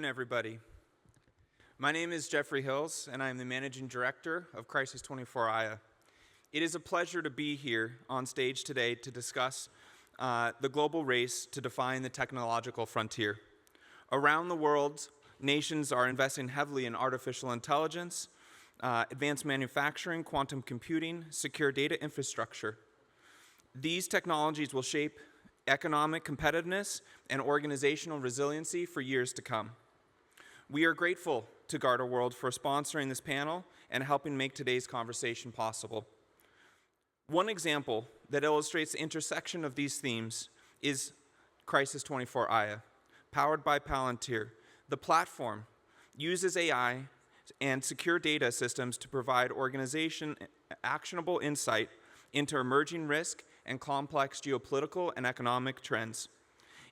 everybody. My name is Geoffrey Hills, and I am the Managing Director of Crisis 24 AiiA. It is a pleasure to be here on stage today to discuss the global race to define the technological frontier. Around the world, nations are investing heavily in artificial intelligence, advanced manufacturing, quantum computing, secure data infrastructure. These technologies will shape economic competitiveness and organizational resiliency for years to come. We are grateful to GardaWorld for sponsoring this panel and helping make today's conversation possible. One example that illustrates the intersection of these themes is Crisis 24 AiiA, powered by Palantir. The platform uses AI and secure data systems to provide organization actionable insight into emerging risk and complex geopolitical and economic trends.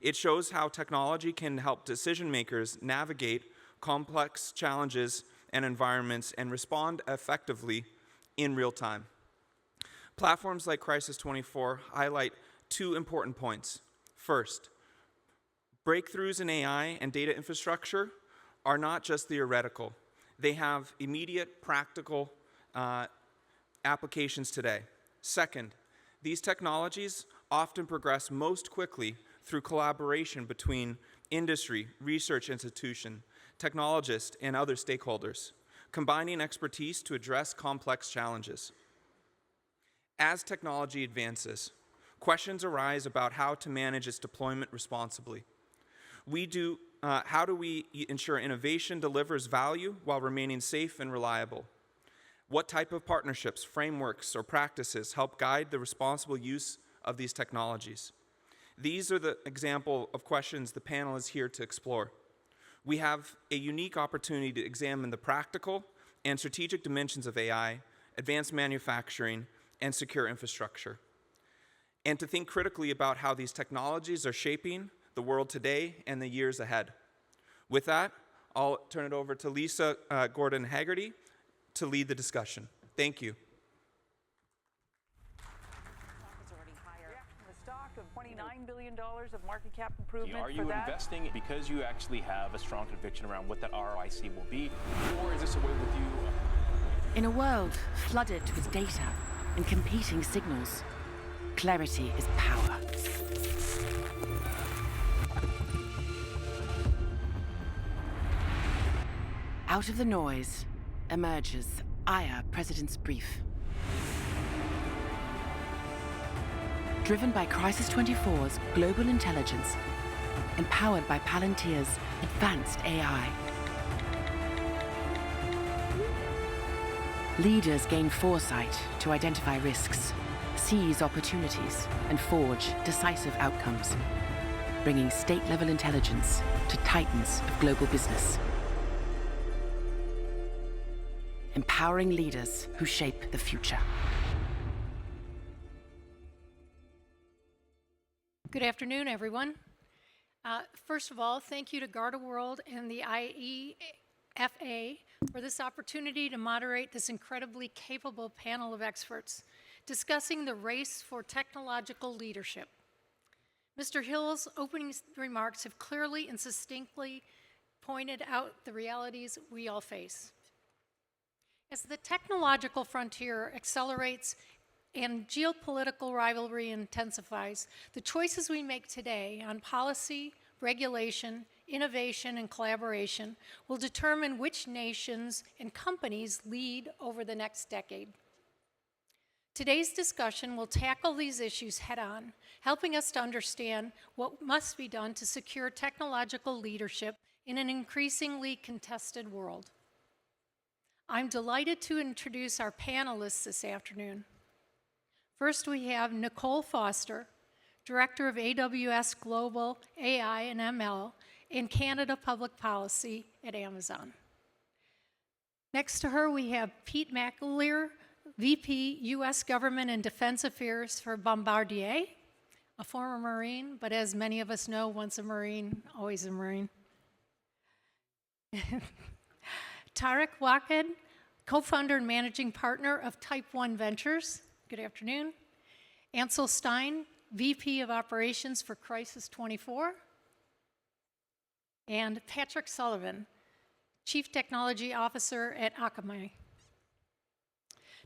It shows how technology can help decision makers navigate complex challenges and environments and respond effectively in real time. Platforms like Crisis 24 highlight two important points. First, breakthroughs in AI and data infrastructure are not just theoretical. They have immediate, practical applications today. Second, these technologies often progress most quickly through collaboration between industry, research institution, technologists, and other stakeholders, combining expertise to address complex challenges. As technology advances, questions arise about how to manage its deployment responsibly. How do we ensure innovation delivers value while remaining safe and reliable? What type of partnerships, frameworks, or practices help guide the responsible use of these technologies? These are the example of questions the panel is here to explore. We have a unique opportunity to examine the practical and strategic dimensions of AI, advanced manufacturing, and secure infrastructure, and to think critically about how these technologies are shaping the world today and the years ahead. With that, I'll turn it over to Lisa Gordon-Hagerty to lead the discussion. Thank you. The stock of $29 billion of market cap improvement. Are you investing because you actually have a strong conviction around what that ROIC will be, or is this a way with you? In a world flooded with data and competing signals, clarity is power. Out of the noise emerges AiiA President's Brief. Driven by Crisis 24's global intelligence, empowered by Palantir's advanced AI. Leaders gain foresight to identify risks, seize opportunities, and forge decisive outcomes, bringing state-level intelligence to titans of global business. Empowering leaders who shape the future. Good afternoon, everyone. First of all, thank you to GardaWorld and the IEFA for this opportunity to moderate this incredibly capable panel of experts discussing the race for technological leadership. Mr. Hill's opening remarks have clearly and succinctly pointed out the realities we all face. As the technological frontier accelerates and geopolitical rivalry intensifies, the choices we make today on policy, regulation, innovation, and collaboration will determine which nations and companies lead over the next decade. Today's discussion will tackle these issues head-on, helping us to understand what must be done to secure technological leadership in an increasingly contested world. I'm delighted to introduce our panelists this afternoon. First, we have Nicole Foster, Director of AWS Global AI and ML in Canada Public Policy at Amazon. Next to her, we have Pete McAleer, VP, U.S. Government and Defense Affairs for Bombardier, a former Marine, but as many of us know, once a Marine, always a Marine. Tarek, co-founder and managing partner of Type 1 Ventures. Good afternoon. Ansel Stein, VP of Operations for Crisis 24. and Patrick Sullivan, Chief Technology Officer at Akamai.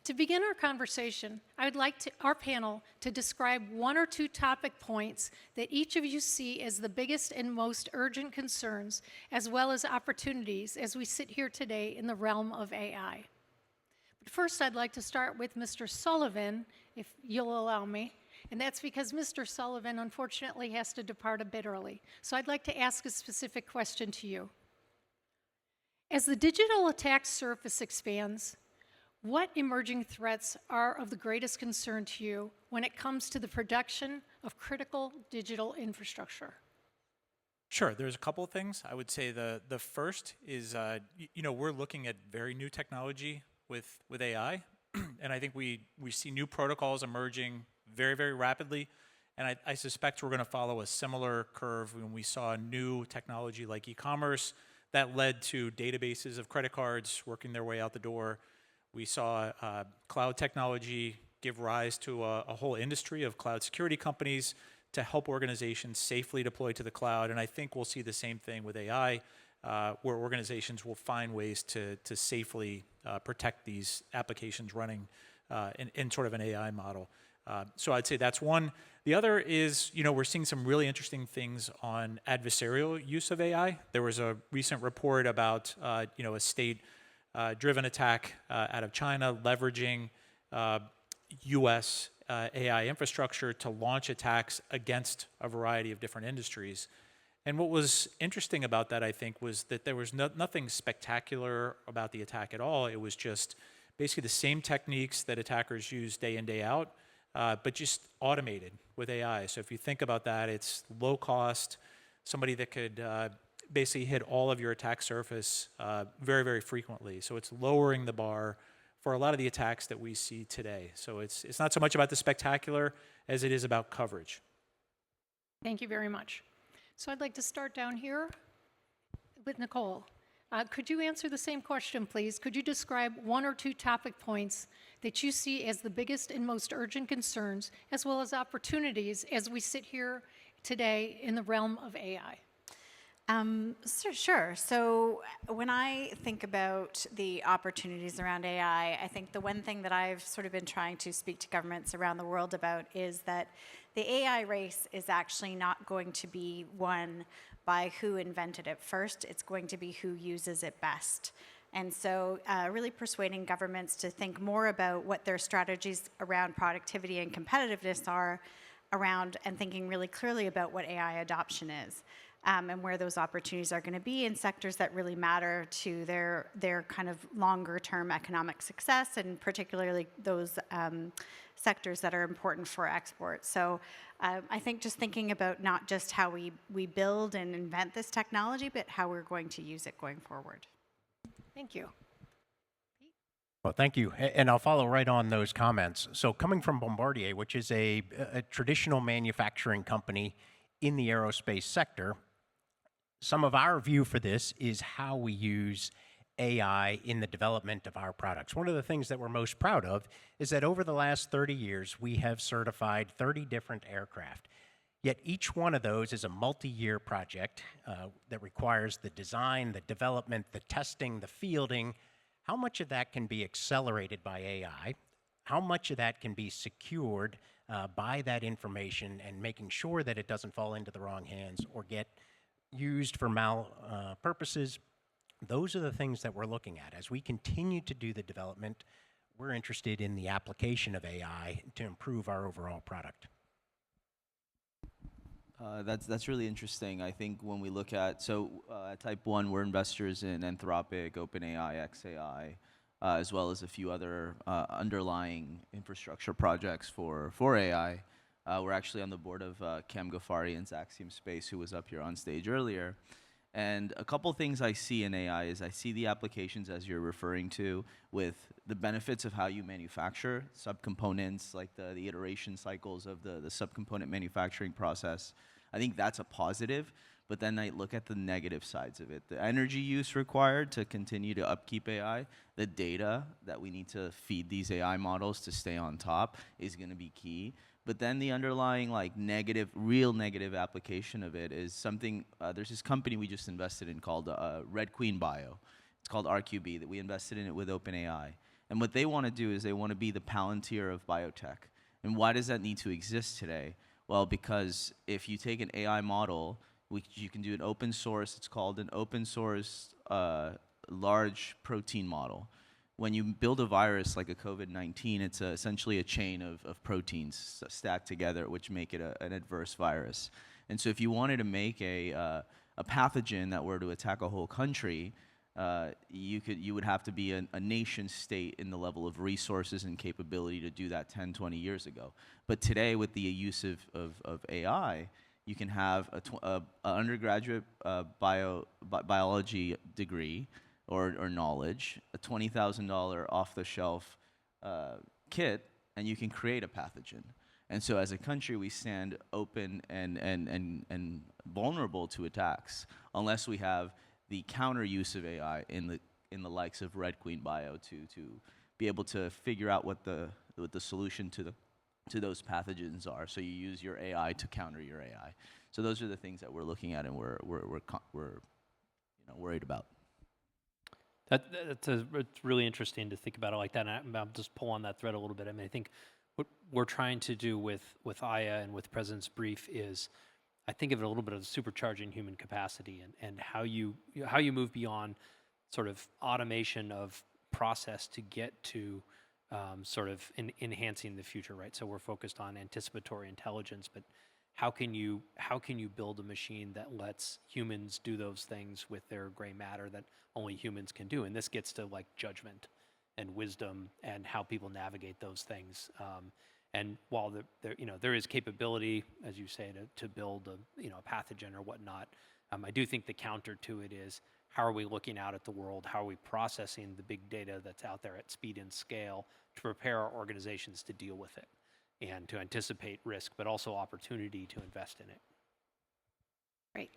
To begin our conversation, I would like our panel to describe one or two topic points that each of you see as the biggest and most urgent concerns, as well as opportunities as we sit here today in the realm of AI. But first, I'd like to start with Mr. Sullivan, if you'll allow me, and that's because Mr. Sullivan unfortunately has to depart a bit early. So I'd like to ask a specific question to you. As the digital attack surface expands, what emerging threats are of the greatest concern to you when it comes to the production of critical digital infrastructure? Sure, there's a couple of things. I would say the first is, we're looking at very new technology with AI, and I think we see new protocols emerging very, very rapidly, and I suspect we're going to follow a similar curve when we saw new technology like e-commerce that led to databases of credit cards working their way out the door. We saw cloud technology give rise to a whole industry of cloud security companies to help organizations safely deploy to the cloud. And I think we'll see the same thing with AI, where organizations will find ways to safely protect these applications running in sort of an AI model. So I'd say that's one. The other is, we're seeing some really interesting things on adversarial use of AI. There was a recent report about, a state driven attack out of China leveraging U.S. AI infrastructure to launch attacks against a variety of different industries. And what was interesting about that, I think, was that there was nothing spectacular about the attack at all. It was just basically the same techniques that attackers use day in, day out, but just automated with AI. So if you think about that, it's low cost, somebody that could basically hit all of your attack surface very, very frequently. So it's lowering the bar for a lot of the attacks that we see today. So it's not so much about the spectacular as it is about coverage. Thank you very much. So I'd like to start down here with Nicole. Could you answer the same question, please? Could you describe one or two topic points that you see as the biggest and most urgent concerns, as well as opportunities as we sit here today in the realm of AI? Sure. So when I think about the opportunities around AI, I think the one thing that I've sort of been trying to speak to governments around the world about is that the AI race is actually not going to be won by who invented it first. It's going to be who uses it best. And so really persuading governments to think more about what their strategies around productivity and competitiveness are around, and thinking really clearly about what AI adoption is. And where those opportunities are going to be in sectors that really matter to their kind of longer term economic success, and particularly those sectors that are important for export. So I think just thinking about not just how we build and invent this technology, but how we're going to use it going forward. Thank you. Well, thank you. And I'll follow right on those comments. So coming from Bombardier, which is a traditional manufacturing company in the aerospace sector, some of our view for this is how we use AI in the development of our products. One of the things that we're most proud of is that over the last 30 years, we have certified 30 different aircraft. Yet each one of those is a multi-year project that requires the design, the development, the testing, the fielding. How much of that can be accelerated by AI? How much of that can be secured by that information and making sure that it doesn't fall into the wrong hands or get used for purposes? Those are the things that we're looking at. As we continue to do the development, we're interested in the application of AI to improve our overall product. That's really interesting. I think when we look at, Type 1, we're investors in Anthropic, OpenAI, xAI, as well as a few other underlying infrastructure projects for AI. We're actually on the board of Cam Ghaffari and Zaxium Space, who was up here on stage earlier. And a couple things I see in AI is I see the applications, as you're referring to, with the benefits of how you manufacture subcomponents, like the iteration cycles of the subcomponent manufacturing process. I think that's a positive, but then I look at the negative sides of it. The energy use required to continue to upkeep AI, the data that we need to feed these AI models to stay on top is going to be key. But then the underlying like real negative application of it is something. There's this company we just invested in called Red Queen Bio. It's called RQB that we invested in it with OpenAI. And what they want to do is they want to be the Palantir of biotech. And why does that need to exist today? Well, because if you take an AI model, you can do an open source. It's called an open source large protein model. When you build a virus like a COVID-19, it's essentially a chain of proteins stacked together, which make it an adverse virus. And so if you wanted to make a pathogen that were to attack a whole country, you would have to be a nation state in the level of resources and capability to do that 10, 20 years ago. But today, with the use of AI, you can have an undergraduate biology degree or knowledge, a $20,000 off-the-shelf kit, and you can create a pathogen. And so as a country, we stand open and vulnerable to attacks unless we have the counter use of AI in the likes of Red Queen Bio to be able to figure out what the solution to those pathogens are. So you use your AI to counter your AI. So those are the things that we're looking at and we're worried about. It's really interesting to think about it like that. And I'll just pull on that thread a little bit. I mean, I think what we're trying to do with AiiA and with the President's brief is, I think of it a little bit of supercharging human capacity and how you move beyond sort of automation of process to get to sort of enhancing the future, right? So we're focused on anticipatory intelligence, but how can you build a machine that lets humans do those things with their gray matter that only humans can do? And this gets to like judgment and wisdom and how people navigate those things. And while there is capability, as you say, to build a pathogen or whatnot, I do think the counter to it is, how are we looking out at the world? How are we processing the big data that's out there at speed and scale to prepare our organizations to deal with it and to anticipate risk, but also opportunity to invest in it? Great.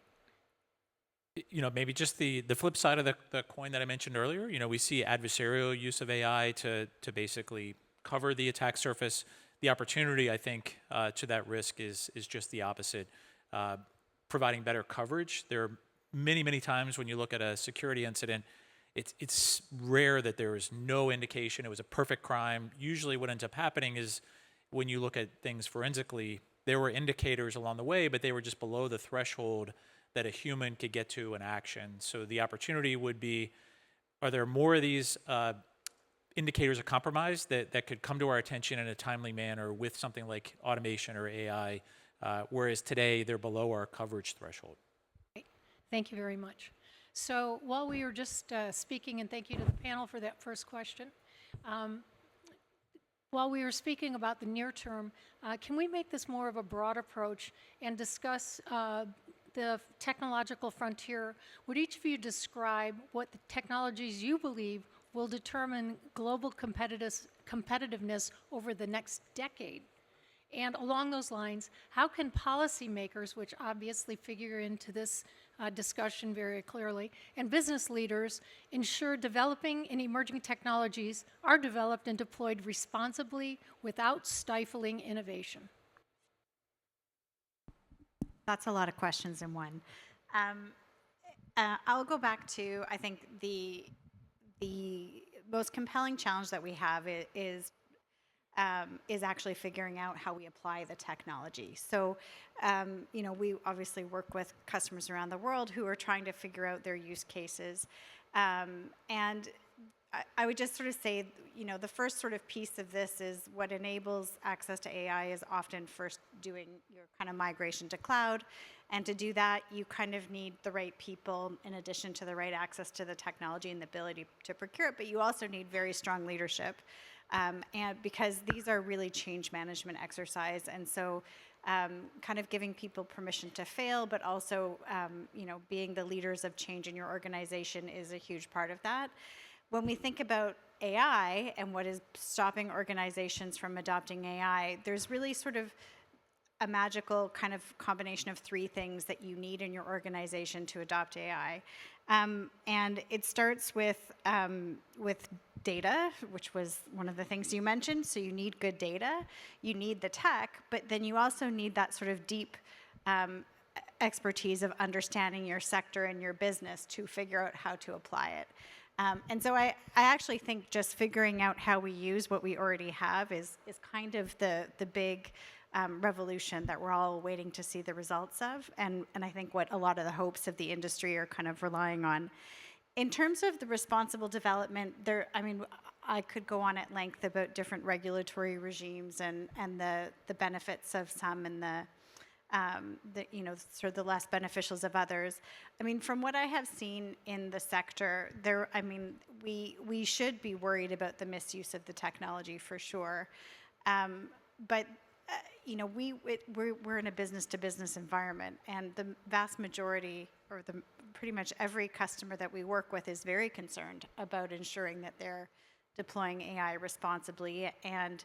Maybe just the flip side of the coin that I mentioned earlier. We see adversarial use of AI to basically cover the attack surface. The opportunity, I think, to that risk is just the opposite, providing better coverage. There are many times when you look at a security incident, it's rare that there is no indication it was a perfect crime. Usually what ends up happening is, when you look at things forensically, there were indicators along the way, but they were just below the threshold that a human could get to an action. So the opportunity would be, are there more of these indicators of compromise that could come to our attention in a timely manner with something like automation or AI, whereas today they're below our coverage threshold? Thank you very much. So while we were just speaking, and thank you to the panel for that first question, while we were speaking about the near term, can we make this more of a broad approach and discuss the technological frontier? Would each of you describe what the technologies you believe will determine global competitiveness over the next decade? And along those lines, how can policymakers, which obviously figure into this discussion very clearly, and business leaders ensure developing and emerging technologies are developed and deployed responsibly without stifling innovation? That's a lot of questions in one. I'll go back to, I think, the most compelling challenge that we have is actually figuring out how we apply the technology. So, we obviously work with customers around the world who are trying to figure out their use cases. And I would just sort of say, the first sort of piece of this is what enables access to AI is often first doing your kind of migration to cloud. And to do that, you kind of need the right people in addition to the right access to the technology and the ability to procure it. But you also need very strong leadership. And because these are really change management exercise. And so kind of giving people permission to fail, but also, being the leaders of change in your organization is a huge part of that. When we think about AI and what is stopping organizations from adopting AI, there's really sort of a magical kind of combination of three things that you need in your organization to adopt AI. And it starts with data, which was one of the things you mentioned. So you need good data, you need the tech, but then you also need that sort of deep expertise of understanding your sector and your business to figure out how to apply it. And so I actually think just figuring out how we use what we already have is kind of the big revolution that we're all waiting to see the results of, and I think what a lot of the hopes of the industry are kind of relying on. In terms of the responsible development, I could go on at length about different regulatory regimes and the benefits of some and the sort of the less beneficials of others. I mean, from what I have seen in the sector, we should be worried about the misuse of the technology for sure, but we're in a business-to-business environment, and the vast majority, or pretty much every customer that we work with, is very concerned about ensuring that they're deploying AI responsibly, and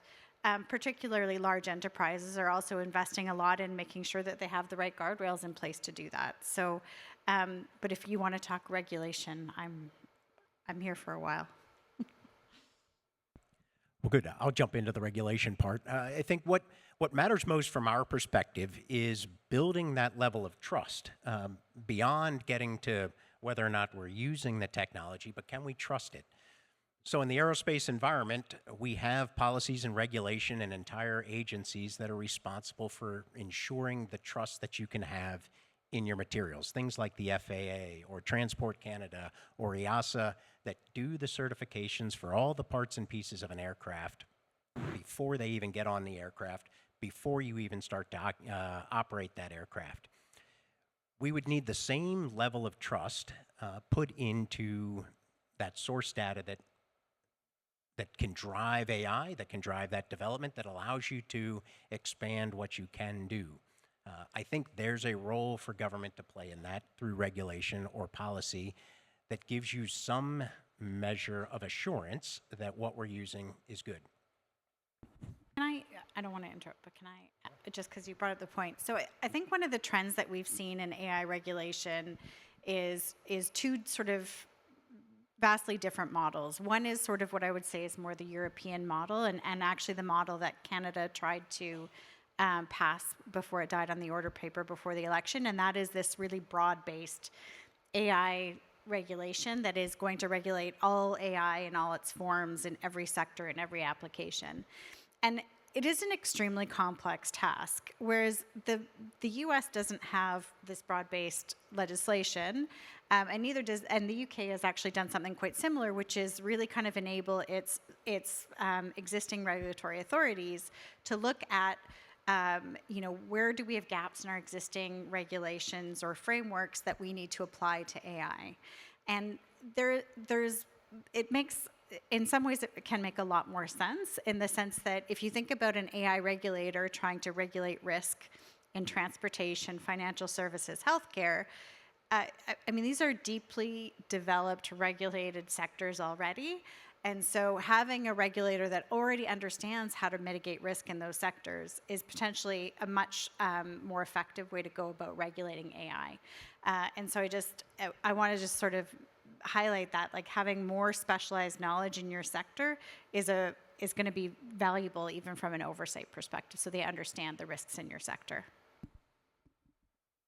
particularly large enterprises are also investing a lot in making sure that they have the right guardrails in place to do that. So, but if you want to talk regulation, I'm here for a while. Well, good. I'll jump into the regulation part. I think what matters most from our perspective is building that level of trust beyond getting to whether or not we're using the technology, but can we trust it? So in the aerospace environment, we have policies and regulation and entire agencies that are responsible for ensuring the trust that you can have in your materials. Things like the FAA or Transport Canada or EASA that do the certifications for all the parts and pieces of an aircraft before they even get on the aircraft, before you even start to operate that aircraft. We would need the same level of trust put into that source data that can drive AI, that can drive that development, that allows you to expand what you can do. I think there's a role for government to play in that through regulation or policy that gives you some measure of assurance that what we're using is good. I don't want to interrupt, but can I, just because you brought up the point. So I think one of the trends that we've seen in AI regulation is two sort of vastly different models. One is sort of what I would say is more the European model, and actually the model that Canada tried to pass before it died on the order paper before the election, and that is this really broad-based AI regulation that is going to regulate all AI in all its forms in every sector and every application. And it is an extremely complex task, whereas the US doesn't have this broad-based legislation, and neither does, and the UK has actually done something quite similar, which is really kind of enable its existing regulatory authorities to look at where do we have gaps in our existing regulations or frameworks that we need to apply to AI. And it makes, in some ways it can make a lot more sense, in the sense that if you think about an AI regulator trying to regulate risk in transportation, financial services, healthcare, these are deeply developed, regulated sectors already. And so having a regulator that already understands how to mitigate risk in those sectors is potentially a much more effective way to go about regulating AI. And so I want to just sort of highlight that, like, having more specialized knowledge in your sector is going to be valuable even from an oversight perspective, so they understand the risks in your sector.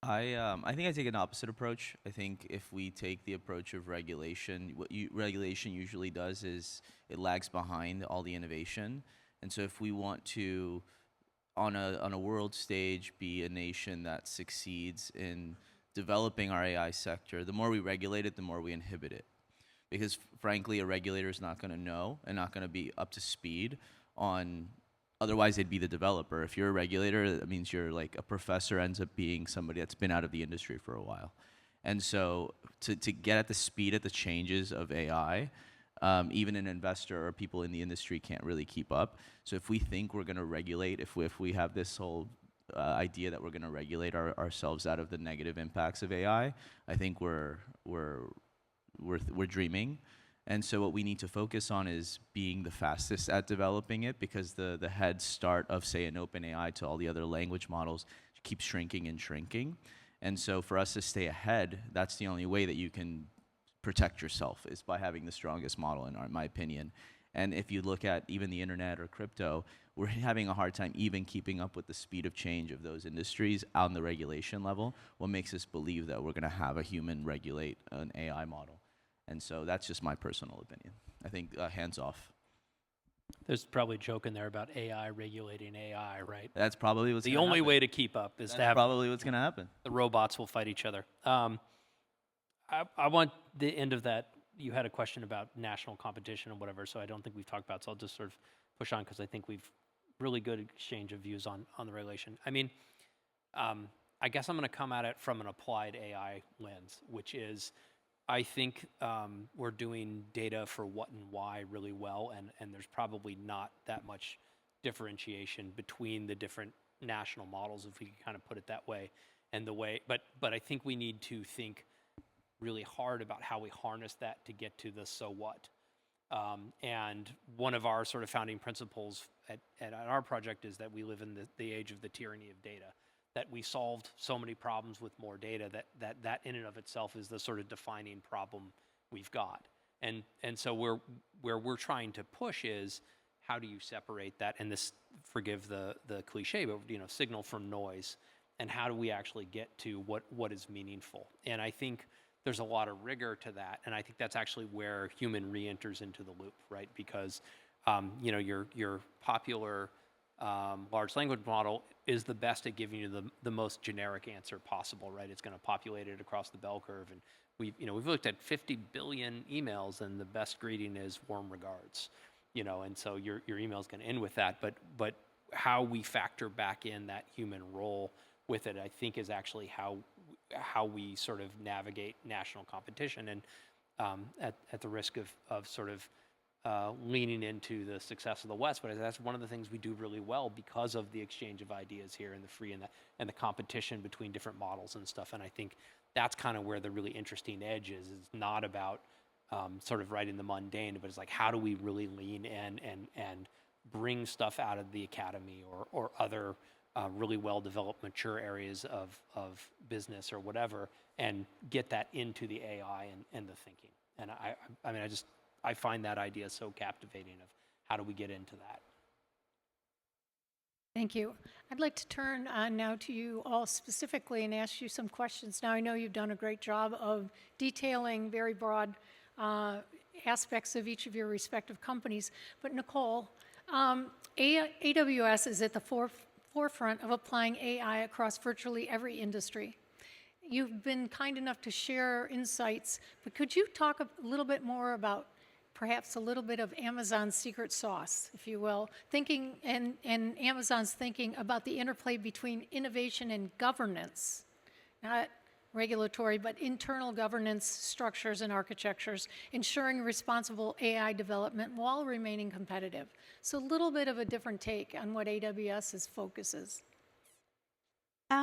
I think I take an opposite approach. I think if we take the approach of regulation, what regulation usually does is it lags behind all the innovation. And so if we want to, on a world stage, be a nation that succeeds in developing our AI sector, the more we regulate it, the more we inhibit it. Because frankly, a regulator is not going to know and not going to be up to speed on. Otherwise, they'd be the developer. If you're a regulator, that means you're like a professor ends up being somebody that's been out of the industry for a while. And so to get at the speed of the changes of AI, even an investor or people in the industry can't really keep up. So if we think we're going to regulate, if we have this whole idea that we're going to regulate ourselves out of the negative impacts of AI, I think we're dreaming. And so what we need to focus on is being the fastest at developing it, because the head start of, say, an OpenAI to all the other language models keeps shrinking and shrinking. And so for us to stay ahead, that's the only way that you can protect yourself is by having the strongest model, in my opinion. And if you look at even the internet or crypto, we're having a hard time even keeping up with the speed of change of those industries on the regulation level. What makes us believe that we're going to have a human regulate an AI model? And so that's just my personal opinion. I think hands off. There's probably a joke in there about AI regulating AI, right? That's probably what's The gonna only happen. way to keep up is to have Probably what's going to happen. the robots will fight each other. I want the end of that. You had a question about national competition and whatever, so I don't think we've talked about. So I'll just sort of push on because I think we've really good exchange of views on the regulation. I mean, I guess I'm going to come at it from an applied AI lens, which is I think we're doing data for what and why really well, and there's probably not that much differentiation between the different national models, if we can kind of put it that way, and the way. But I think we need to think really hard about how we harness that to get to the so what. And one of our sort of founding principles at our project is that we live in the age of the tyranny of data, that we solved so many problems with more data that in and of itself is the sort of defining problem we've got. And so where we're trying to push is how do you separate that, and this, forgive the cliche, but signal from noise, and how do we actually get to what is meaningful? And I think there's a lot of rigor to that, and I think that's actually where human re-enters into the loop, right? Because your popular large language model is the best at giving you the most generic answer possible, right? It's going to populate it across the bell curve, and we've looked at 50 billion emails, and the best greeting is warm regards, and so your email is going to end with that. But how we factor back in that human role with it, I think, is actually how we sort of navigate national competition, and at the risk of sort of leaning into the success of the West, but that's one of the things we do really well because of the exchange of ideas here and the free and the competition between different models and stuff. And I think that's kind of where the really interesting edge is. It's not about sort of writing the mundane, but it's like how do we really lean in and bring stuff out of the academy or other really well-developed, mature areas of business or whatever, and get that into the AI and the thinking. And I mean, I find that idea so captivating of how do we get into that. Thank you. I'd like to turn now to you all specifically and ask you some questions. Now, I know you've done a great job of detailing very broad aspects of each of your respective companies, but Nicole, AWS is at the forefront of applying AI across virtually every industry. You've been kind enough to share insights, but could you talk a little bit more about perhaps a little bit of Amazon's secret sauce, if you will, thinking and Amazon's thinking about the interplay between innovation and governance, not regulatory, but internal governance structures and architectures, ensuring responsible AI development while remaining competitive. So a little bit of a different take on what AWS's focus is.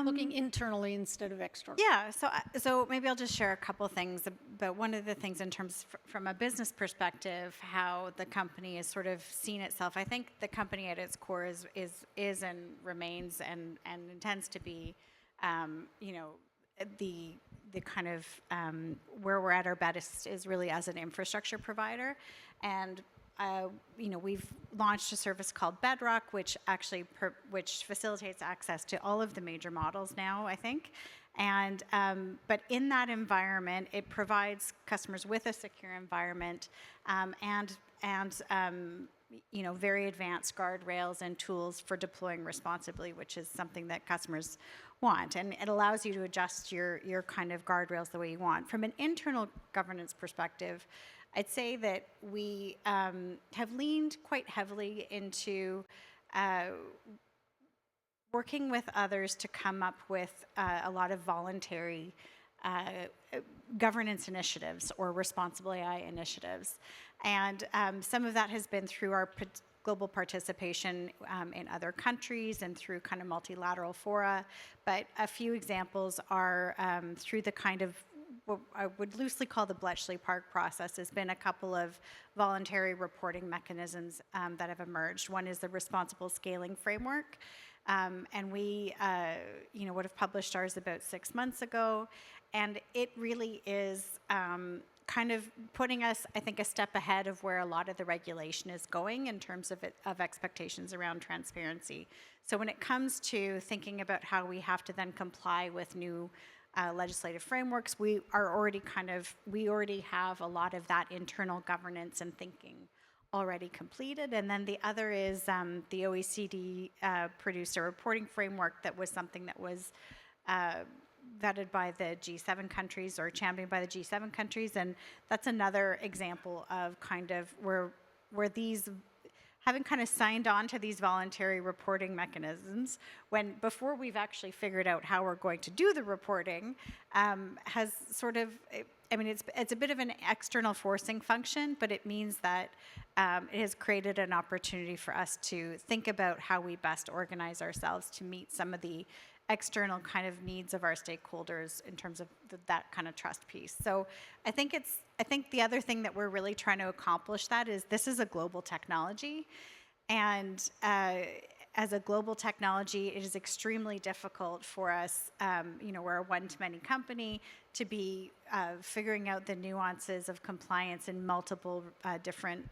Looking internally instead of externally. Yeah, so maybe I'll just share a couple things about one of the things in terms from a business perspective, how the company has sort of seen itself. I think the company at its core is and remains and intends to be, the kind of where we're at our best is really as an infrastructure provider, and we've launched a service called Bedrock, which actually which facilitates access to all of the major models now, I think. And but in that environment, it provides customers with a secure environment and very advanced guardrails and tools for deploying responsibly, which is something that customers want. And it allows you to adjust your kind of guardrails the way you want. From an internal governance perspective, I'd say that we have leaned quite heavily into working with others to come up with a lot of voluntary governance initiatives or responsible AI initiatives. And some of that has been through our global participation in other countries and through kind of multilateral fora. But a few examples are through the kind of what I would loosely call the Bletchley Park process. Has been a couple of voluntary reporting mechanisms that have emerged. One is the responsible scaling framework, and we would have published ours about 6 months ago, and it really is kind of putting us, I think, a step ahead of where a lot of the regulation is going in terms of expectations around transparency. So when it comes to thinking about how we have to then comply with new legislative frameworks, we already have a lot of that internal governance and thinking already completed. And then the other is the OECD produced a reporting framework that was something that was vetted by the G7 countries or championed by the G7 countries. And that's another example of kind of where these, having kind of signed on to these voluntary reporting mechanisms, when before we've actually figured out how we're going to do the reporting, has sort of, I mean, it's a bit of an external forcing function, but it means that it has created an opportunity for us to think about how we best organize ourselves to meet some of the external kind of needs of our stakeholders in terms of that kind of trust piece. So I think the other thing that we're really trying to accomplish that is this is a global technology, and as a global technology, it is extremely difficult for us, we're a one-to-many company, to be figuring out the nuances of compliance in multiple different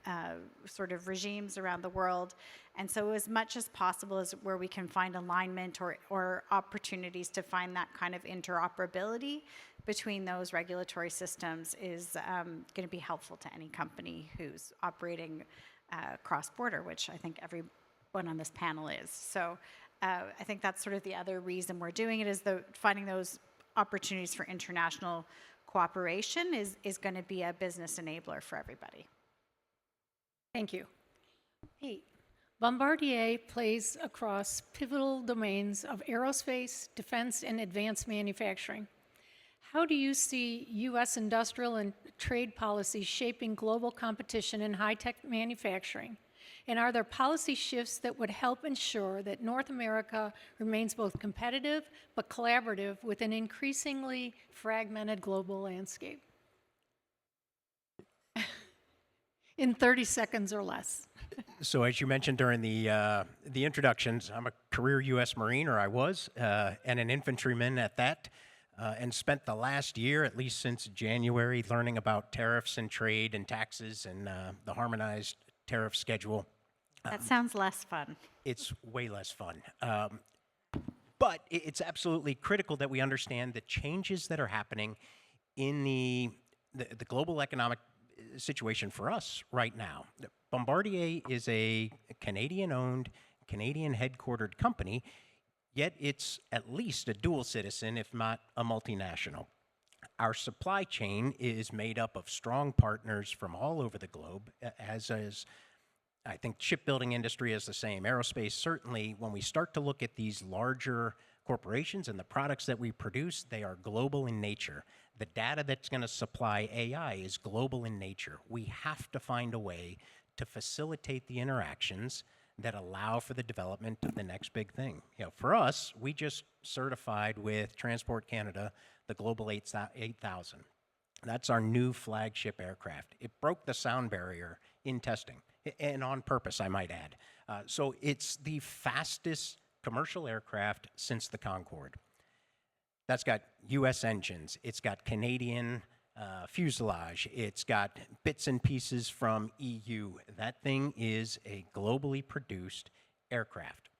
sort of regimes around the world. And so as much as possible as where we can find alignment or opportunities to find that kind of interoperability between those regulatory systems is going to be helpful to any company who's operating cross-border, which I think everyone on this panel is. So I think that's sort of the other reason we're doing it, is finding those opportunities for international cooperation is going to be a business enabler for everybody. Thank you. Hey, Bombardier plays across pivotal domains of aerospace, defense, and advanced manufacturing. How do you see U.S. industrial and trade policy shaping global competition in high-tech manufacturing? And are there policy shifts that would help ensure that North America remains both competitive but collaborative with an increasingly fragmented global landscape? In 30 seconds or less. So as you mentioned during the introductions, I'm a career U.S. Marine, or I was, and an infantryman at that, and spent the last year, at least since January, learning about tariffs and trade and taxes and the harmonized tariff schedule. That sounds less fun. It's way less fun. But it's absolutely critical that we understand the changes that are happening in the global economic situation for us right now. Bombardier is a Canadian-owned, Canadian-headquartered company, yet it's at least a dual citizen, if not a multinational. Our supply chain is made up of strong partners from all over the globe, as is, I think, shipbuilding industry is the same. Aerospace, certainly, when we start to look at these larger corporations and the products that we produce, they are global in nature. The data that's going to supply AI is global in nature. We have to find a way to facilitate the interactions that allow for the development of the next big thing. For us, we just certified with Transport Canada the Global 8000. That's our new flagship aircraft. It broke the sound barrier in testing, and on purpose, I might add. So it's the fastest commercial aircraft since the Concorde. That's got U.S. engines. It's got Canadian fuselage. It's got bits and pieces from EU. That thing is a globally produced aircraft.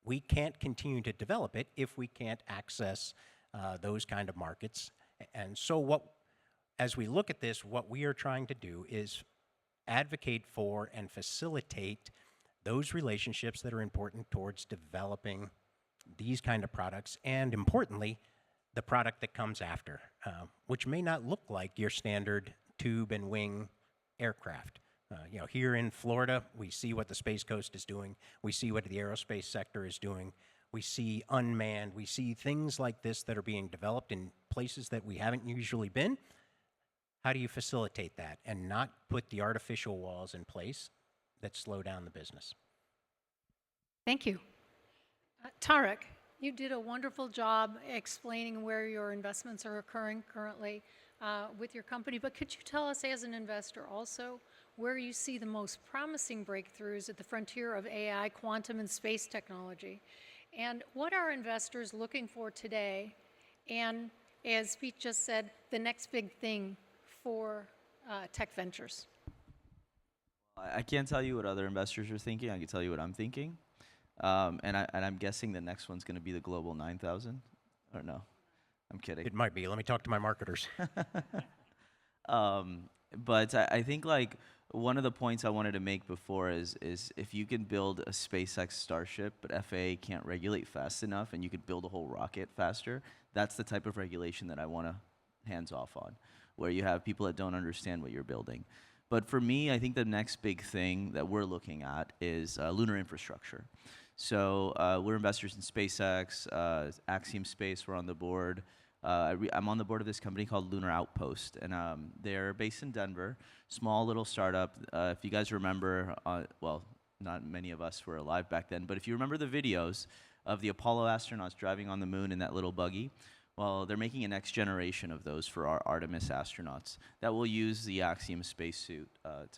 We can't continue to develop it if we can't access those kind of markets. And so as we look at this, what we are trying to do is advocate for and facilitate those relationships that are important towards developing these kind of products, and importantly, the product that comes after, which may not look like your standard tube and wing aircraft. Here in Florida, we see what the Space Coast is doing. We see what the aerospace sector is doing. We see unmanned. We see things like this that are being developed in places that we haven't usually been. How do you facilitate that and not put the artificial walls in place that slow down the business? Thank you. Tarek, you did a wonderful job explaining where your investments are occurring currently with your company, but could you tell us as an investor also where you see the most promising breakthroughs at the frontier of AI, quantum, and space technology? And what are investors looking for today? And as Pete just said, the next big thing for tech ventures? I can't tell you what other investors are thinking. I can tell you what I'm thinking. And I'm guessing the next one's going to be the Global 9,000. Or no, I'm kidding. It might be. Let me talk to my marketers. But I think like one of the points I wanted to make before is if you can build a SpaceX Starship, but FAA can't regulate fast enough, and you could build a whole rocket faster, that's the type of regulation that I want to hands off on, where you have people that don't understand what you're building. But for me, I think the next big thing that we're looking at is lunar infrastructure. So we're investors in SpaceX, Axiom Space, we're on the board. I'm on the board of this company called Lunar Outpost, and they're based in Denver, small little startup. If you guys remember, well, not many of us were alive back then, but if you remember the videos of the Apollo astronauts driving on the moon in that little buggy, well, they're making a next generation of those for our Artemis astronauts that will use the Axiom spacesuit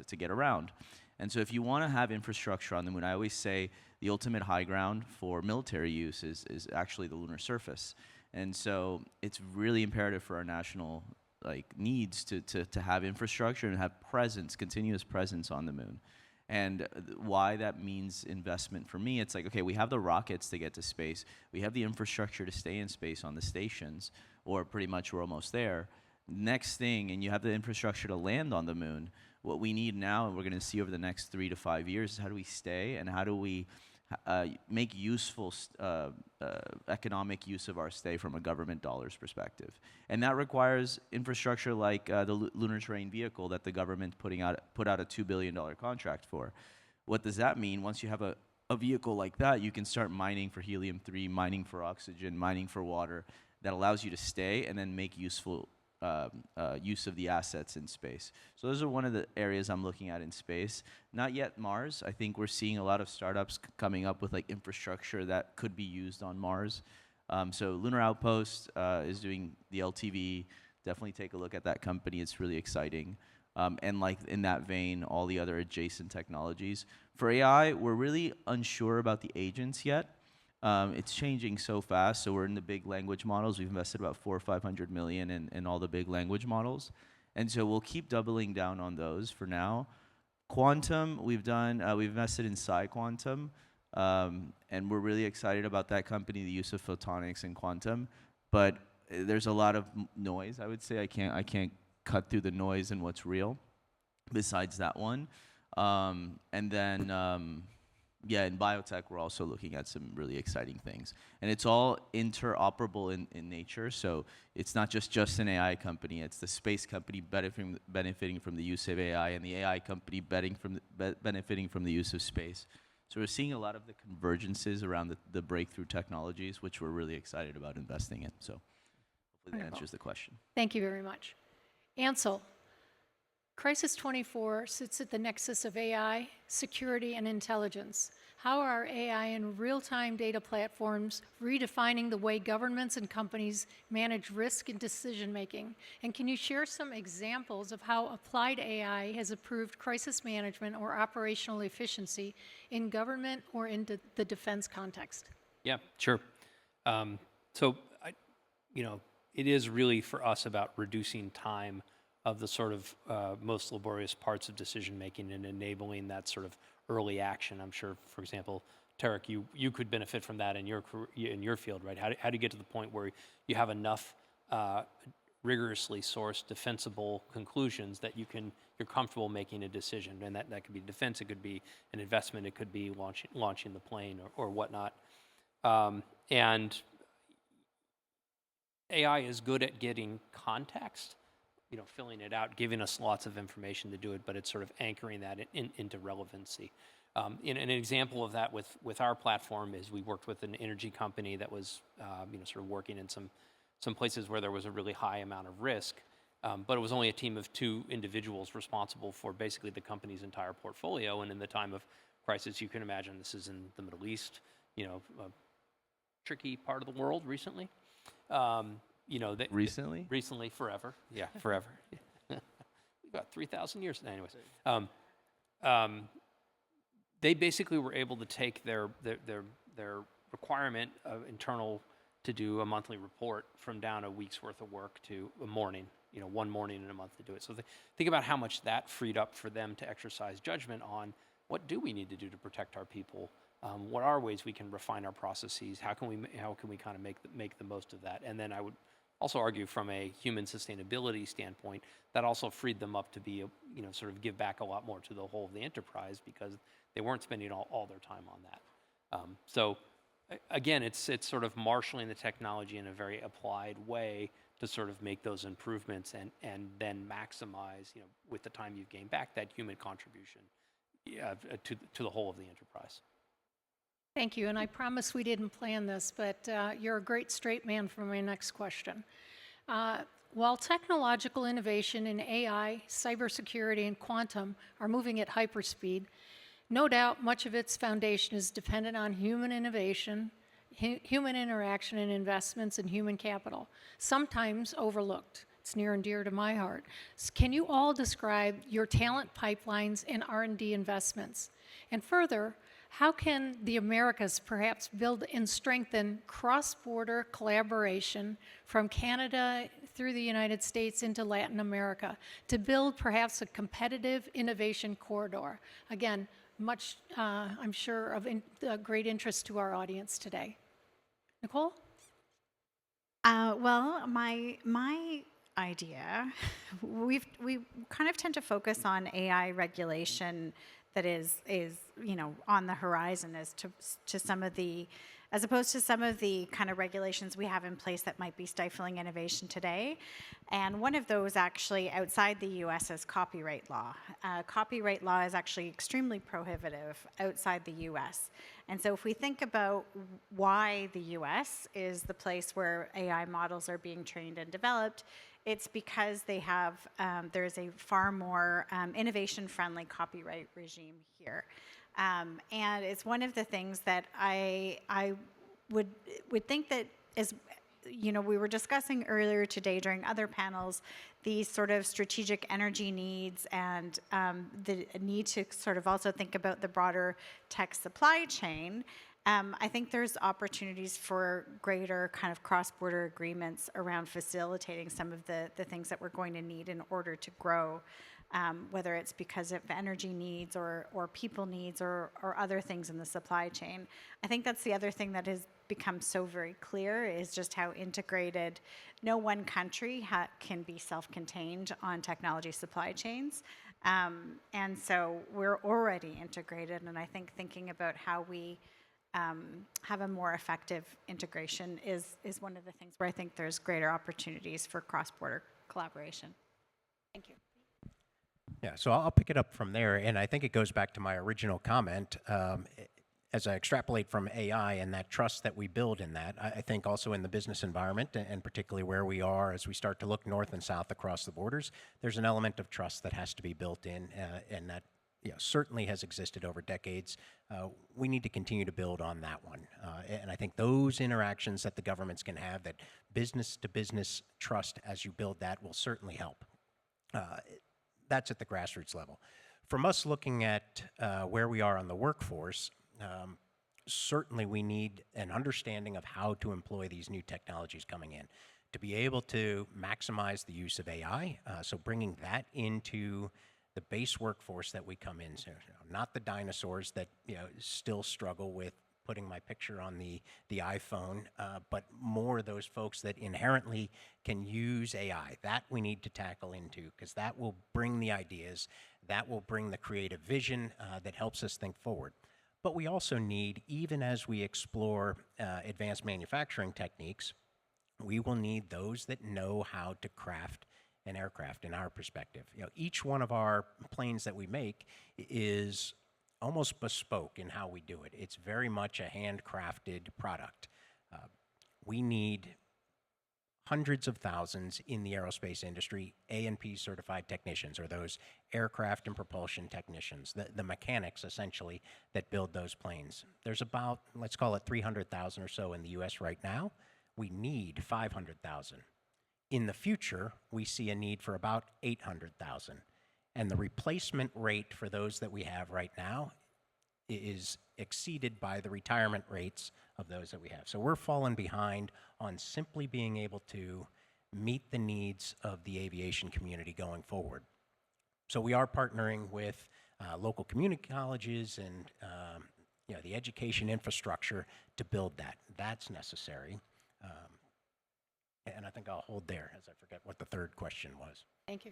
to get around. And so if you want to have infrastructure on the moon, I always say the ultimate high ground for military use is actually the lunar surface. And so it's really imperative for our national needs to have infrastructure and have presence, continuous presence on the moon. And why that means investment for me, it's like, okay, we have the rockets to get to space. We have the infrastructure to stay in space on the stations, or pretty much we're almost there. Next thing, and you have the infrastructure to land on the moon, what we need now, and we're going to see over the next 3 to 5 years, is how do we stay and how do we make useful economic use of our stay from a government dollars perspective. And that requires infrastructure like the Lunar Terrain Vehicle that the government put out a $2 billion contract for. What does that mean? Once you have a vehicle like that, you can start mining for helium-3, mining for oxygen, mining for water. That allows you to stay and then make useful use of the assets in space. So those are one of the areas I'm looking at in space. Not yet Mars. I think we're seeing a lot of startups coming up with infrastructure that could be used on Mars. So Lunar Outpost is doing the LTV. Definitely take a look at that company. It's really exciting. And in that vein, all the other adjacent technologies. For AI, we're really unsure about the agents yet. It's changing so fast, so we're in the big language models. We've invested about $400 or $500 million in all the big language models, and so we'll keep doubling down on those for now. Quantum, we've invested in PsiQuantum, and we're really excited about that company, the use of photonics and quantum. But there's a lot of noise. I would say I can't cut through the noise and what's real. Besides that one, and then. Yeah, in biotech, we're also looking at some really exciting things. And it's all interoperable in nature, so it's not just an AI company, it's the space company benefiting from the use of AI, and the AI company benefiting from the use of space. So we're seeing a lot of the convergences around the breakthrough technologies, which we're really excited about investing in. So hopefully that answers the question. Thank you very much. Ansel, Crisis 24 sits at the nexus of AI, security, and intelligence. How are AI and real-time data platforms redefining the way governments and companies manage risk and decision-making? And can you share some examples of how applied AI has improved crisis management or operational efficiency in government or in the defense context? Yeah, sure. So, it is really for us about reducing time of the sort of most laborious parts of decision making and enabling that sort of early action. I'm sure, for example, Tarek, you could benefit from that in your field, right? How do you get to the point where you have enough rigorously sourced, defensible conclusions that you're comfortable making a decision? And that could be defense, it could be an investment, it could be launching the plane or whatnot. And AI is good at getting context, filling it out, giving us lots of information to do it, but it's sort of anchoring that into relevancy. An example of that with our platform is we worked with an energy company that was, sort of working in some places where there was a really high amount of risk, but it was only a team of 2 individuals responsible for basically the company's entire portfolio. And in the time of crisis, you can imagine this is in the Middle East, a tricky part of the world recently. Recently? Recently, forever. Yeah, forever. We've got 3,000 years. Anyways, they basically were able to take their requirement of internal to do a monthly report from down a week's worth of work to a morning, one morning in a month to do it. So think about how much that freed up for them to exercise judgment on what do we need to do to protect our people. What are ways we can refine our processes? How can we kind of make the most of that? And then I would also argue from a human sustainability standpoint, that also freed them up to be, sort of give back a lot more to the whole of the enterprise because they weren't spending all their time on that. So again, it's sort of marshaling the technology in a very applied way to sort of make those improvements and then maximize, with the time you've gained back, that human contribution to the whole of the enterprise. Thank you, and I promise we didn't plan this, but you're a great straight man for my next question. While technological innovation in AI, cybersecurity, and quantum are moving at hyperspeed, no doubt much of its foundation is dependent on human innovation, human interaction, and investments in human capital, sometimes overlooked. It's near and dear to my heart. Can you all describe your talent pipelines and R&D investments? And further, how can the Americas perhaps build and strengthen cross-border collaboration from Canada through the United States into Latin America to build perhaps a competitive innovation corridor? Again, much, I'm sure, of great interest to our audience today. Nicole? Well, my idea, we kind of tend to focus on AI regulation that is on the horizon as to some of the, as opposed to some of the kind of regulations we have in place that might be stifling innovation today. And one of those actually outside the US is copyright law. Copyright law is actually extremely prohibitive outside the US. And so if we think about why the US is the place where AI models are being trained and developed, it's because they have, there's a far more innovation-friendly copyright regime here. And it's one of the things that I would think that is, we were discussing earlier today during other panels, these sort of strategic energy needs and the need to sort of also think about the broader tech supply chain. I think there's opportunities for greater kind of cross-border agreements around facilitating some of the things that we're going to need in order to grow, whether it's because of energy needs or people needs or other things in the supply chain. I think that's the other thing that has become so very clear is just how integrated no one country can be self-contained on technology supply chains. And so we're already integrated, and I think thinking about how we have a more effective integration is one of the things where I think there's greater opportunities for cross-border collaboration. Thank you. Yeah, so I'll pick it up from there, and I think it goes back to my original comment. As I extrapolate from AI and that trust that we build in that, I think also in the business environment, and particularly where we are as we start to look north and south across the borders, there's an element of trust that has to be built in, and that certainly has existed over decades. We need to continue to build on that one. And I think those interactions that the governments can have, that business-to-business trust as you build that, will certainly help. That's at the grassroots level. From us looking at where we are on the workforce, certainly we need an understanding of how to employ these new technologies coming in, to be able to maximize the use of AI, so bringing that into the base workforce that we come in, so, not the dinosaurs that still struggle with putting my picture on the iPhone, but more those folks that inherently can use AI. That we need to tackle into, because that will bring the ideas, that will bring the creative vision that helps us think forward. But we also need, even as we explore advanced manufacturing techniques, we will need those that know how to craft an aircraft in our perspective. Each one of our planes that we make is almost bespoke in how we do it. It's very much a handcrafted product. We need hundreds of thousands in the aerospace industry, A&P certified technicians, or those aircraft and propulsion technicians, the mechanics essentially that build those planes. There's about, let's call it 300,000 or so in the US right now. We need 500,000. In the future, we see a need for about 800,000. And the replacement rate for those that we have right now is exceeded by the retirement rates of those that we have. So we're falling behind on simply being able to meet the needs of the aviation community going forward. So we are partnering with local community colleges and the education infrastructure to build that. That's necessary. And I think I'll hold there as I forget what the third question was. Thank you.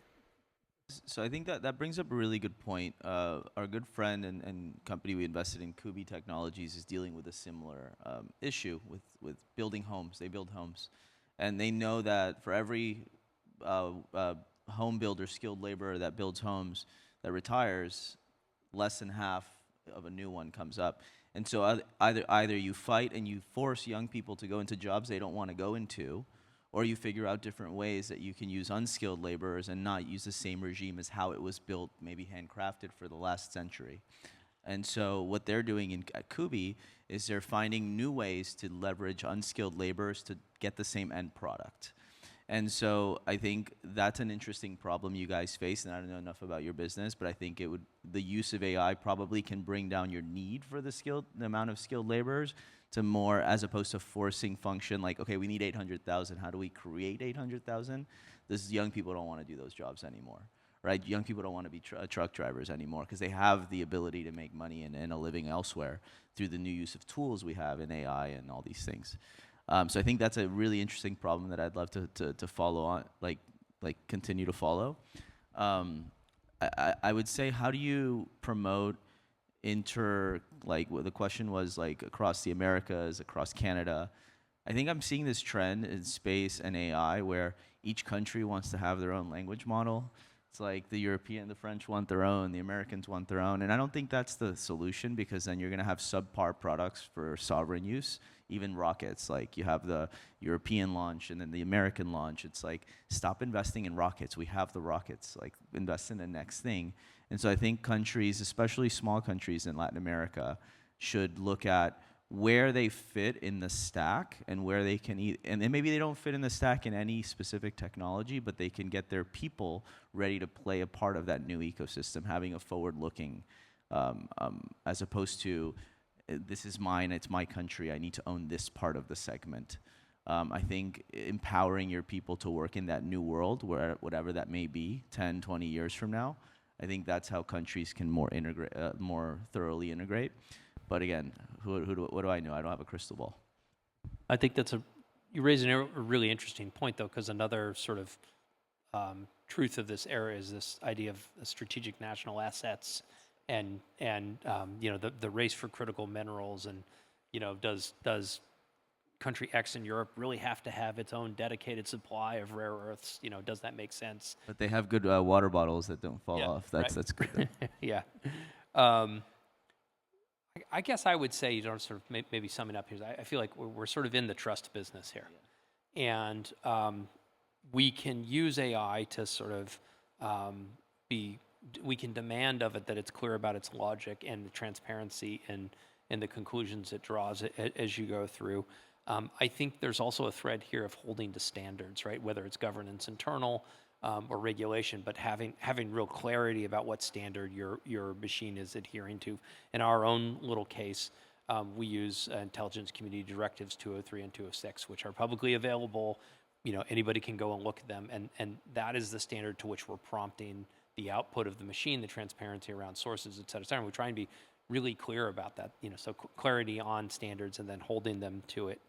So I think that brings up a really good point. Our good friend and company we invested in, Kubi Technologies, is dealing with a similar issue with building homes. They build homes. And they know that for every home builder, skilled laborer that builds homes that retires, less than half of a new one comes up. And so either you fight and you force young people to go into jobs they don't want to go into, or you figure out different ways that you can use unskilled laborers and not use the same regime as how it was built, maybe handcrafted for the last century. And so what they're doing at Kubi is they're finding new ways to leverage unskilled laborers to get the same end product. And so I think that's an interesting problem you guys face, and I don't know enough about your business, but I think the use of AI probably can bring down your need for the amount of skilled laborers to more, as opposed to forcing function like, okay, we need 800,000, how do we create 800,000? Young people don't want to do those jobs anymore, right? Young people don't want to be truck drivers anymore because they have the ability to make money and a living elsewhere through the new use of tools we have in AI and all these things. So I think that's a really interesting problem that I'd love to follow on, like continue to follow. I would say, how do you promote the question was like across the Americas, across Canada. I think I'm seeing this trend in space and AI where each country wants to have their own language model. It's like the French want their own, the Americans want their own. And I don't think that's the solution, because then you're going to have subpar products for sovereign use. Even rockets, like you have the European launch and then the American launch. It's like, stop investing in rockets. We have the rockets, like invest in the next thing. And so I think countries, especially small countries in Latin America, should look at where they fit in the stack and where they can and then maybe they don't fit in the stack in any specific technology, but they can get their people ready to play a part of that new ecosystem, having a forward-looking, as opposed to, this is mine, it's my country, I need to own this part of the segment. I think empowering your people to work in that new world, whatever that may be, 10, 20 years from now, I think that's how countries can more thoroughly integrate. But again, what do I know? I don't have a crystal ball. I think you raise a really interesting point, though, because another sort of truth of this era is this idea of strategic national assets and the race for critical minerals, and does country X in Europe really have to have its own dedicated supply of rare earths? Does that make sense? But they have good water bottles that don't fall off. That's good. Yeah. I guess I would say, sort of maybe summing up here, I feel like we're sort of in the trust business here. Yeah. And we can use AI to sort of we can demand of it that it's clear about its logic and the transparency and the conclusions it draws as you go through. I think there's also a thread here of holding to standards, right? Whether it's governance internal or regulation, but having real clarity about what standard your machine is adhering to. In our own little case, we use Intelligence Community Directives 203 and 206, which are publicly available. Anybody can go and look at them, and that is the standard to which we're prompting the output of the machine, the transparency around sources, et cetera, et cetera. We try and be really clear about that, so clarity on standards and then holding them to it.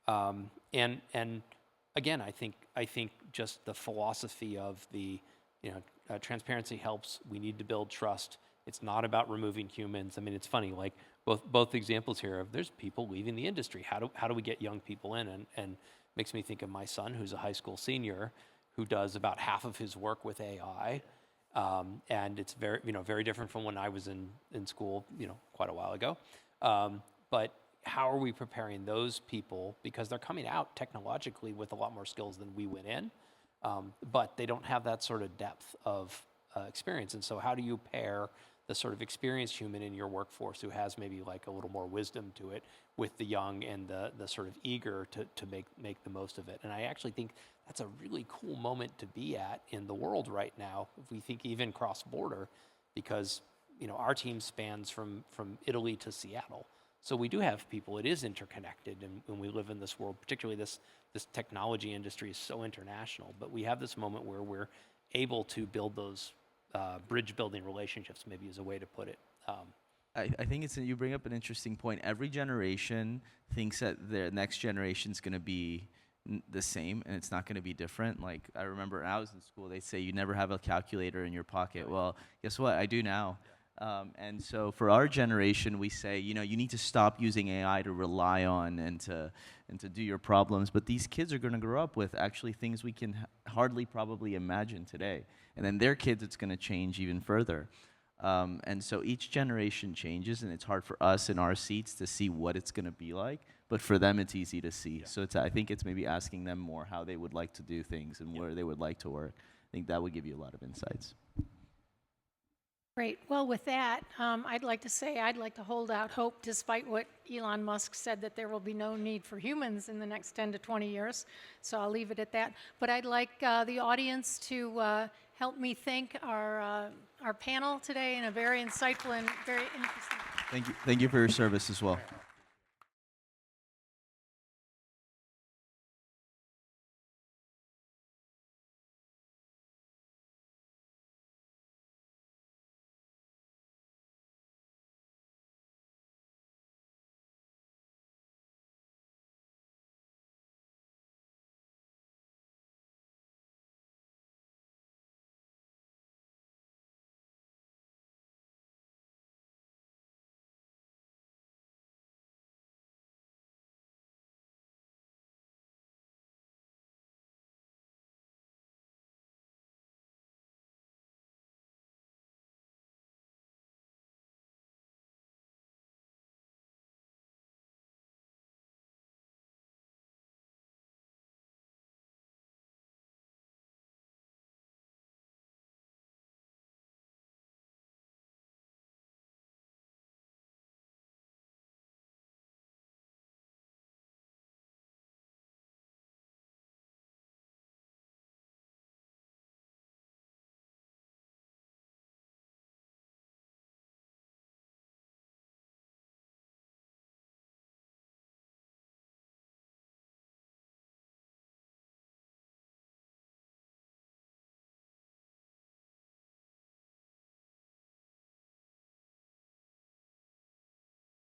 And again, I think just the philosophy of the, transparency helps. We need to build trust. It's not about removing humans. I mean, it's funny, like both examples here of there's people leaving the industry. How do we get young people in? And makes me think of my son, who's a high school senior, who does about half of his work with AI. And it's very different from when I was in school, quite a while ago. But how are we preparing those people? Because they're coming out technologically with a lot more skills than we went in, but they don't have that sort of depth of experience. And so how do you pair the sort of experienced human in your workforce who has maybe like a little more wisdom to it with the young and the sort of eager to make the most of it? And I actually think that's a really cool moment to be at in the world right now, if we think even cross-border, because our team spans from Italy to Seattle. So we do have people, it is interconnected, and when we live in this world, particularly this technology industry is so international, but we have this moment where we're able to build those bridge building relationships, maybe is a way to put it. I think you bring up an interesting point. Every generation thinks that their next generation is going to be the same, and it's not going to be different. Like, I remember when I was in school, they'd say you never have a calculator in your pocket. Well, guess what? I do now. And so for our generation, we say, you need to stop using AI to rely on and to do your problems. But these kids are going to grow up with actually things we can hardly probably imagine today. And then their kids, it's going to change even further. And so each generation changes, and it's hard for us in our seats to see what it's going to be like. But for them, it's easy to see. Yeah. So I think it's maybe asking them more how they would like to do things and where they would like to work. I think that would give you a lot of insights. Great. Well, with that, I'd like to say I'd like to hold out hope, despite what Elon Musk said, that there will be no need for humans in the next 10 to 20 years. So I'll leave it at that. But I'd like the audience to help me thank our panel today in a very insightful and very interesting. Thank you for your service as well.